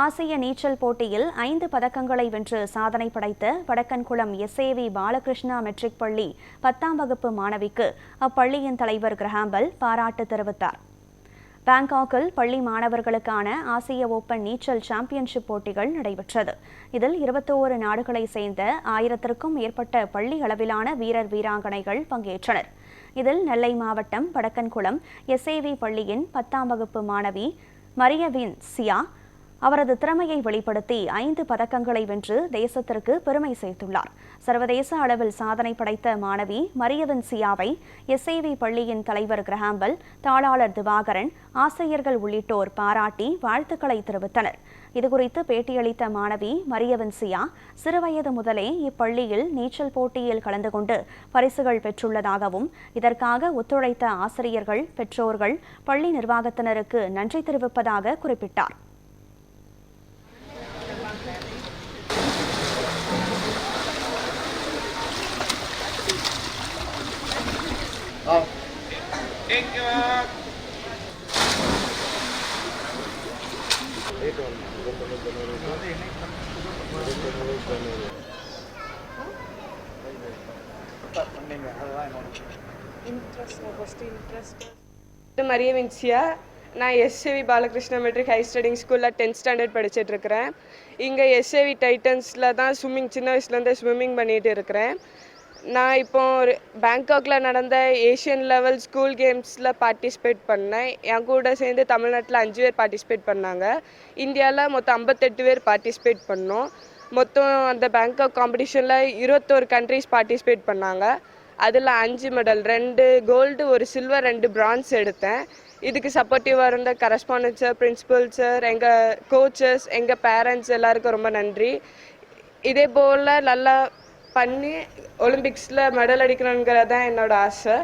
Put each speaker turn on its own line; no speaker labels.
ஆசிய நீச்சல் போட்டியில் 5 பதக்கங்களை வென்று சாதனை படைத்த வடக்கன்குளம் எஸ்ஏவி பாலகிருஷ்ணா மெட்ரிக் பள்ளி 10ஆம் வகுப்பு மாணவிக்கு அப்பள்ளியின் தலைவர் கிரஹாம்பெல் பாராட்டு தெரிவித்தார். பாங்காக்கில் பள்ளி மாணவர்களுக்கான ஆசிய ஓபன் நீச்சல் சாம்பியன்ஷிப் போட்டிகள் நடைபெற்றது. இதில் 21 நாடுகளைச் சேர்ந்த 1000க்கும் மேற்பட்ட பள்ளி அளவிலான வீரர் வீராங்கனைகள் பங்கேற்றனர். இதில் நெல்லை மாவட்டம் வடக்கன்குளம் எஸ்ஏவி பள்ளியின் 10ஆம் வகுப்பு மாணவி மரியவின் சியா அவரது திறமையை வெளிப்படுத்தி 5 பதக்கங்களை வென்று தேசத்திற்கு பெருமை சேர்த்துள்ளார். சர்வதேச அளவில் சாதனை படைத்த மாணவி மரியவின் சியாவை எஸ்ஏவி பள்ளியின் தலைவர் கிரஹாம்பெல், தாளாளர் திவாகரன், ஆசிரியர்கள் உள்ளிட்டோர் பாராட்டி வாழ்த்துக்களை தெரிவித்தனர். இதுகுறித்து பேட்டியளித்த மாணவி மரியவின் சியா, சிறுவயது முதலே இப்பள்ளியில் நீச்சல் போட்டியில் கலந்து கொண்டு பரிசுகள் பெற்றுள்ளதாகவும் இதற்காக ஒத்துழைத்த ஆசிரியர்கள், பெற்றோர்கள், பள்ளி நிர்வாகத்தினருக்கு நன்றி தெரிவிப்பதாக குறிப்பிட்டார்.
மரியவின் சியா, நான் S A V Balakrishna matric high studying ஸ்கூலில் 10th ஸ்டாண்டர்ட் படிச்சுட்ருக்கிறேன். இங்கே எஸ்ஏவி டைட்டன்ஸில் தான் சின்ன வயசுலேருந்தே ஸ்விம்மிங் பண்ணிகிட்டு இருக்கிறேன். நான் இப்போ பேங்காக்கில் நடந்த ஏஷியன் லெவல் ஸ்கூல் கேம்ஸில் பார்ட்டிசிபேட் பண்ணேன். என் கூட சேர்ந்து தமிழ்நாட்டில் 5 பேர் பார்ட்டிசிபேட் பண்ணாங்க. இந்தியாவில் மொத்தம் 58 பேர் பார்ட்டிசிபேட் பண்ணோம். மொத்தம் அந்த பேங்காக் காம்படிஷனில் 21 கண்ட்ரிஸ் பார்ட்டிசிபேட் பண்ணாங்க. அதில் 5 மெடல், 2 கோல்டு, 1 சில்வர், 2 பிரான்ஸ் எடுத்தேன். இதுக்கு சப்போர்ட்டிவாக இருந்த கரஸ்பாண்டன்ட் சார், பிரின்சிபல் சார், எங்கள் கோச்சஸ், எங்கள் பேரண்ட்ஸ் எல்லாருக்கும் ரொம்ப நன்றி. இதே போல் நல்லா பண்ணி ஒலிம்பிக்ஸில் மெடல் அடிக்கணுங்கிறது தான் என்னோட ஆசை.